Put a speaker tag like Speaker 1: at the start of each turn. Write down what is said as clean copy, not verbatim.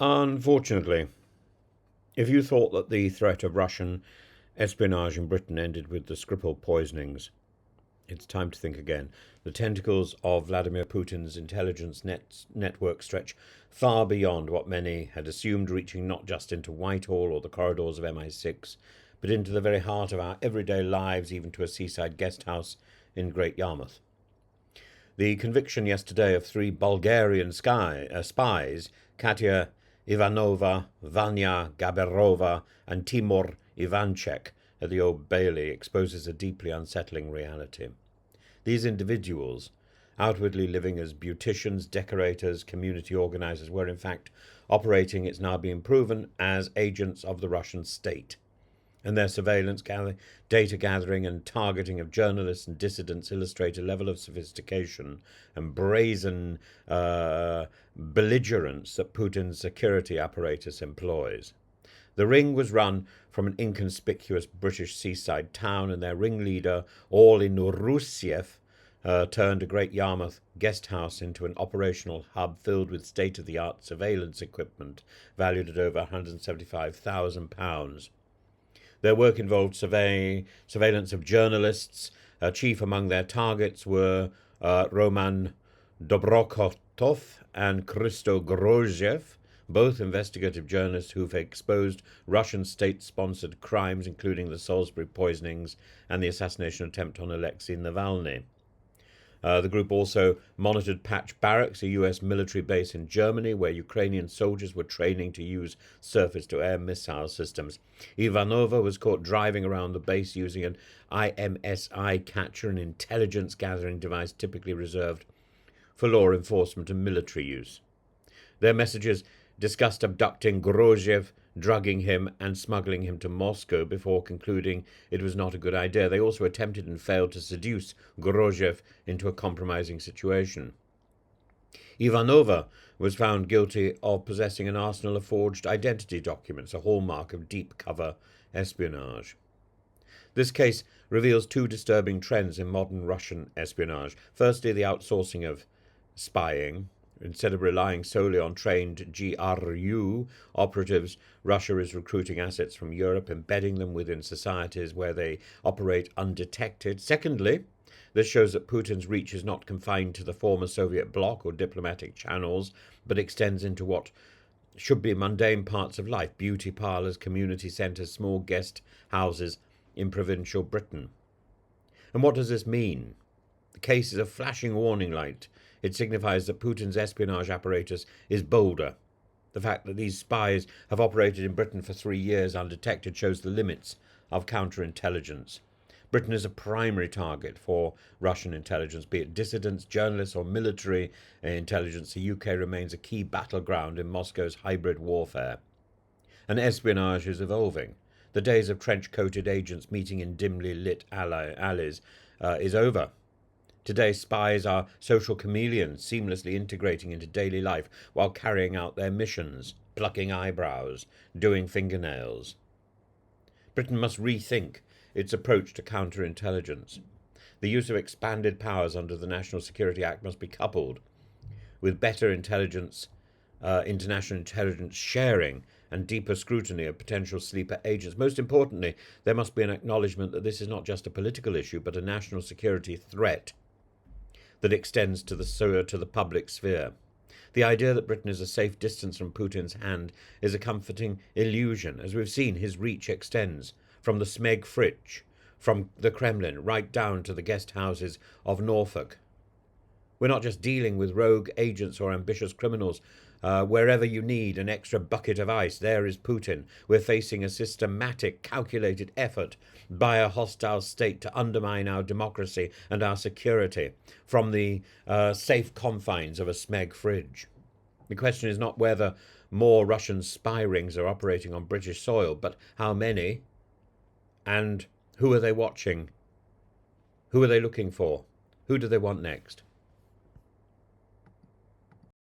Speaker 1: Unfortunately, if you thought that the threat of Russian espionage in Britain ended with the Skripal poisonings, it's time to think again. The tentacles of Vladimir Putin's intelligence network stretch far beyond what many had assumed, reaching not just into Whitehall or the corridors of MI6, but into the very heart of our everyday lives, even to a seaside guest house in Great Yarmouth. The conviction yesterday of three Bulgarian spies, Katia Ivanova, Vanya Gaberova, and Timur Ivanchek, at the Old Bailey, exposes a deeply unsettling reality. These individuals, outwardly living as beauticians, decorators, community organisers, were in fact operating, it's now being proven, as agents of the Russian state. And their surveillance, data gathering, and targeting of journalists and dissidents illustrate a level of sophistication and brazen belligerence that Putin's security apparatus employs. The ring was run from an inconspicuous British seaside town, and their ringleader, Orly Nurusiev, turned a Great Yarmouth guest house into an operational hub filled with state-of-the-art surveillance equipment valued at over £175,000. Their work involved surveillance of journalists. Chief among their targets were Roman Dobrokotov and Christo Grozhev, both investigative journalists who've exposed Russian state-sponsored crimes, including the Salisbury poisonings and the assassination attempt on Alexei Navalny. The group also monitored Patch Barracks, a US military base in Germany, where Ukrainian soldiers were training to use surface-to-air missile systems. Ivanova was caught driving around the base using an IMSI catcher, an intelligence-gathering device typically reserved for law enforcement and military use. Their messages discussed abducting Grozhev, drugging him, and smuggling him to Moscow before concluding it was not a good idea. They also attempted and failed to seduce Grozhev into a compromising situation. Ivanova was found guilty of possessing an arsenal of forged identity documents, a hallmark of deep cover espionage. This case reveals two disturbing trends in modern Russian espionage. Firstly, the outsourcing of spying. Instead of relying solely on trained GRU operatives, Russia is recruiting assets from Europe, embedding them within societies where they operate undetected. Secondly, this shows that Putin's reach is not confined to the former Soviet bloc or diplomatic channels, but extends into what should be mundane parts of life: beauty parlours, community centres, small guest houses in provincial Britain. And what does this mean? The case is a flashing warning light. It signifies that Putin's espionage apparatus is bolder. The fact that these spies have operated in Britain for 3 years undetected shows the limits of counterintelligence. Britain is a primary target for Russian intelligence, be it dissidents, journalists, or military intelligence. The UK remains a key battleground in Moscow's hybrid warfare. And espionage is evolving. The days of trench-coated agents meeting in dimly lit alleys is over. Today, spies are social chameleons, seamlessly integrating into daily life while carrying out their missions, plucking eyebrows, doing fingernails. Britain must rethink its approach to counterintelligence. The use of expanded powers under the National Security Act must be coupled with better international intelligence sharing and deeper scrutiny of potential sleeper agents. Most importantly, there must be an acknowledgement that this is not just a political issue, but a national security threat that extends to the public sphere. The idea that Britain is a safe distance from Putin's hand is a comforting illusion. As we've seen, his reach extends from the Smeg fridge, from the Kremlin, right down to the guest houses of Norfolk. We're not just dealing with rogue agents or ambitious criminals. Wherever you need an extra bucket of ice, there is Putin. We're facing a systematic, calculated effort by a hostile state to undermine our democracy and our security from the safe confines of a Smeg fridge. The question is not whether more Russian spy rings are operating on British soil, but how many, and who are they watching? Who are they looking for? Who do they want next?